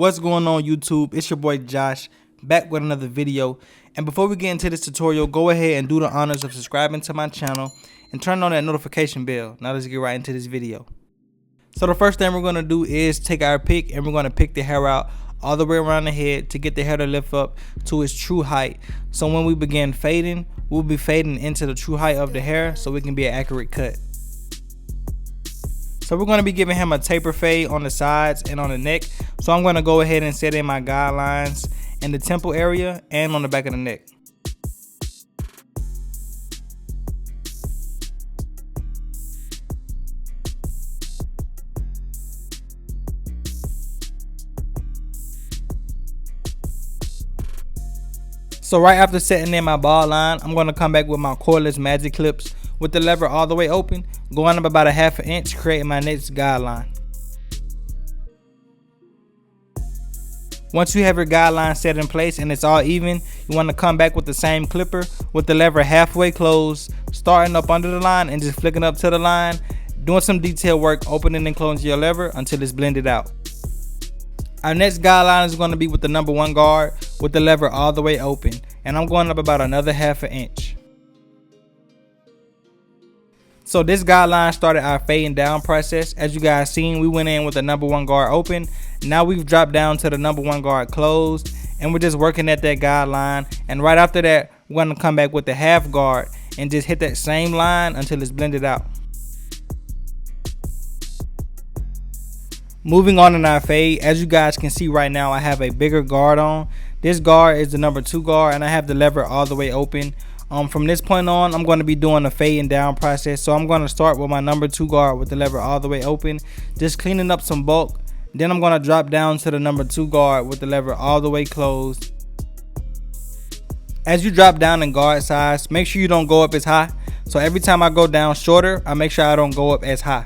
What's going on YouTube? It's your boy Josh, back with another video. And before we get into this tutorial, go ahead and do the honors of subscribing to my channel and turn on that notification bell. Now let's get right into this video. So the first thing we're going to do is take our pick and we're going to pick the hair out all the way around the head to get the hair to lift up to its true height. So when we begin fading, we'll be fading into the true height of the hair so it can be an accurate cut. So we're going to be giving him a taper fade on the sides and on the neck. So I'm going to go ahead and set in my guidelines in the temple area and on the back of the neck. So right after setting in my ball line, I'm going to come back with my cordless magic clips with the lever all the way open, going up about a ½ inch, creating my next guideline. Once you have your guideline set in place and it's all even, you want to come back with the same clipper with the lever halfway closed, starting up under the line and just flicking up to the line, doing some detail work, opening and closing your lever until it's blended out. Our next guideline is going to be with the number 1 guard with the lever all the way open, and I'm going up about another ½ inch. So this guideline started our fading down process. As you guys seen, we went in with the number 1 guard open. Now we've dropped down to the number 1 guard closed, and we're just working at that guideline. And right after that, we're going to come back with the half guard and just hit that same line until it's blended out. Moving on in our fade, as you guys can see right now, I have a bigger guard on. This guard is the number 2 guard, and I have the lever all the way open. From this point on, I'm going to be doing a fading down process. So I'm going to start with my number 2 guard with the lever all the way open, just cleaning up some bulk. Then I'm going to drop down to the number 2 guard with the lever all the way closed. As you drop down in guard size, make sure you don't go up as high. So every time I go down shorter, I make sure I don't go up as high.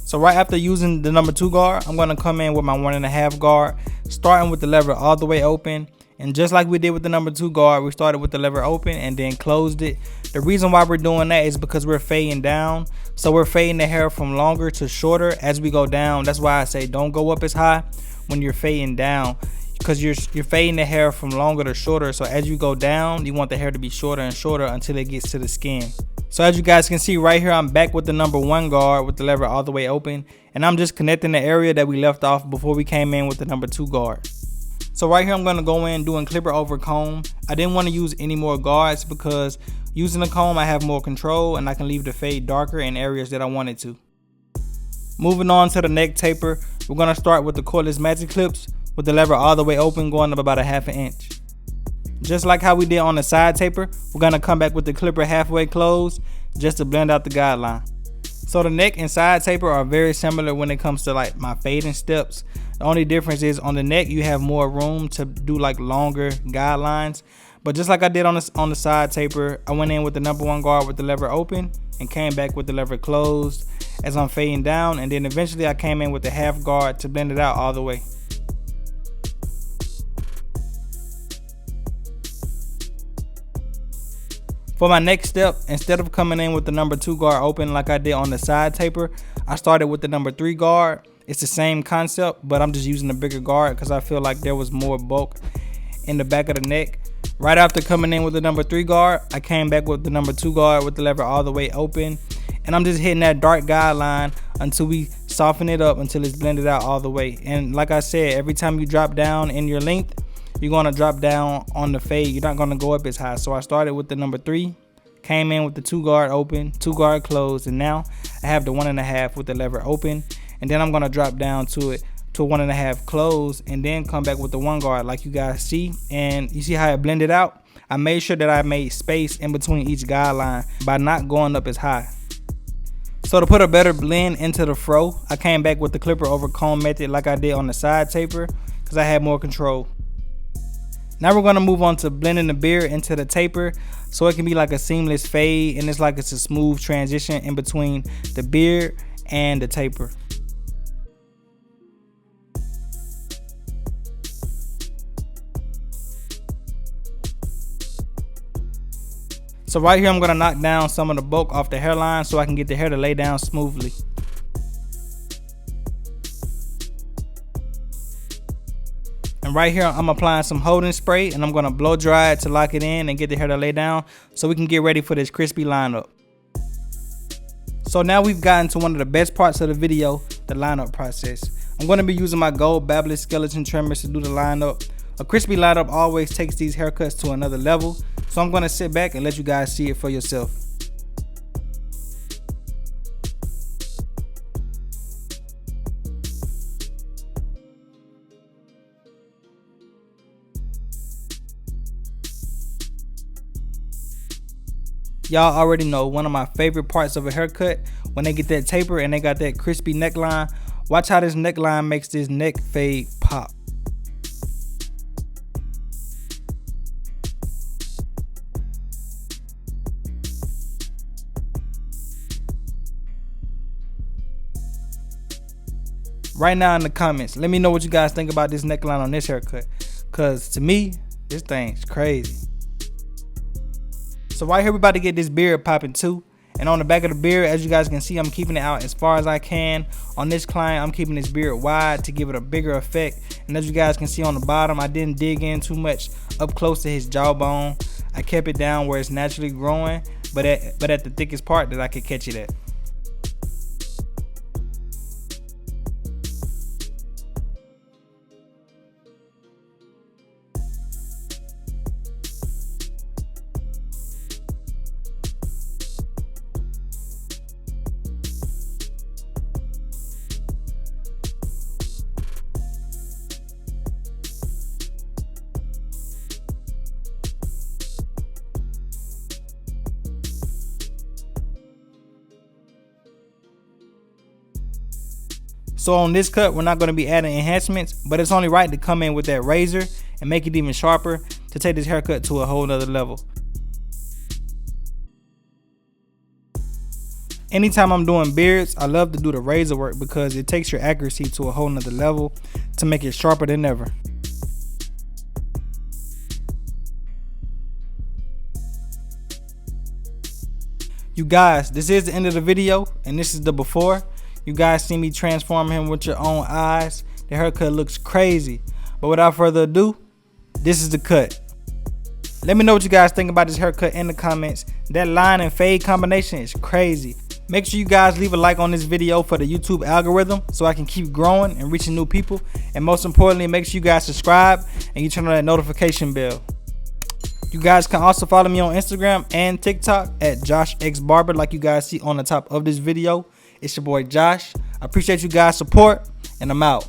So right after using the number 2 guard, I'm going to come in with my 1½ guard, starting with the lever all the way open. And just like we did with the number 2 guard, we started with the lever open and then closed it. The reason why we're doing that is because we're fading down. So we're fading the hair from longer to shorter as we go down. That's why I say don't go up as high when you're fading down, because you're fading the hair from longer to shorter. So as you go down, you want the hair to be shorter and shorter until it gets to the skin. So as you guys can see right here, I'm back with the number 1 guard with the lever all the way open, and I'm just connecting the area that we left off before we came in with the number 2 guard. So right here, I'm going to go in doing clipper over comb. I didn't want to use any more guards because using the comb, I have more control and I can leave the fade darker in areas that I wanted to. Moving on to the neck taper, we're going to start with the cordless magic clips with the lever all the way open, going up about a ½ inch. Just like how we did on the side taper, we're going to come back with the clipper halfway closed just to blend out the guideline. So the neck and side taper are very similar when it comes to like my fading steps. The only difference is on the neck you have more room to do like longer guidelines. But just like I did on the side taper, I went in with the number 1 guard with the lever open and came back with the lever closed as I'm fading down, and then eventually I came in with the half guard to blend it out all the way. For my next step, instead of coming in with the number 2 guard open like I did on the side taper, I started with the number 3 guard. It's the same concept, but I'm just using a bigger guard because I feel like there was more bulk in the back of the neck. Right after coming in with the number 3 guard, I came back with the number 2 guard with the lever all the way open. And I'm just hitting that dark guideline until we soften it up until it's blended out all the way. And like I said, every time you drop down in your length, you're going to drop down on the fade. You're not going to go up as high. So I started with the number 3, came in with the 2 guard open, 2 guard closed, and now I have the 1½ with the lever open. And then I'm going to drop down to it to a 1½ closed and then come back with the 1 guard like you guys see. And you see how it blended out? I made sure that I made space in between each guideline by not going up as high. So to put a better blend into the fro, I came back with the clipper over comb method like I did on the side taper because I had more control. Now we're going to move on to blending the beard into the taper so it can be like a seamless fade, and it's like it's a smooth transition in between the beard and the taper. So right here, I'm going to knock down some of the bulk off the hairline so I can get the hair to lay down smoothly. And right here, I'm applying some holding spray, and I'm gonna blow dry it to lock it in and get the hair to lay down so we can get ready for this crispy lineup. So now we've gotten to one of the best parts of the video, the lineup process. I'm gonna be using my gold Babyliss skeleton trimmers to do the lineup. A crispy lineup always takes these haircuts to another level, so I'm gonna sit back and let you guys see it for yourself. Y'all already know one of my favorite parts of a haircut, when they get that taper and they got that crispy neckline. Watch how this neckline makes this neck fade pop. Right now in the comments, let me know what you guys think about this neckline on this haircut, cause to me, this thing's crazy. So right here we about to get this beard popping too. And on the back of the beard, as you guys can see, I'm keeping it out as far as I can. On this client, I'm keeping this beard wide to give it a bigger effect. And as you guys can see on the bottom, I didn't dig in too much up close to his jawbone. I kept it down where it's naturally growing, but at the thickest part that I could catch it at. So on this cut, we're not going to be adding enhancements, but it's only right to come in with that razor and make it even sharper to take this haircut to a whole nother level. Anytime I'm doing beards, I love to do the razor work because it takes your accuracy to a whole nother level to make it sharper than ever. You guys, this is the end of the video, and this is the before. You guys see me transform him with your own eyes. The haircut looks crazy. But without further ado, this is the cut. Let me know what you guys think about this haircut in the comments. That line and fade combination is crazy. Make sure you guys leave a like on this video for the YouTube algorithm so I can keep growing and reaching new people. And most importantly, make sure you guys subscribe and you turn on that notification bell. You guys can also follow me on Instagram and TikTok at JoshXBarber, like you guys see on the top of this video. It's your boy Josh. I appreciate you guys' support, and I'm out.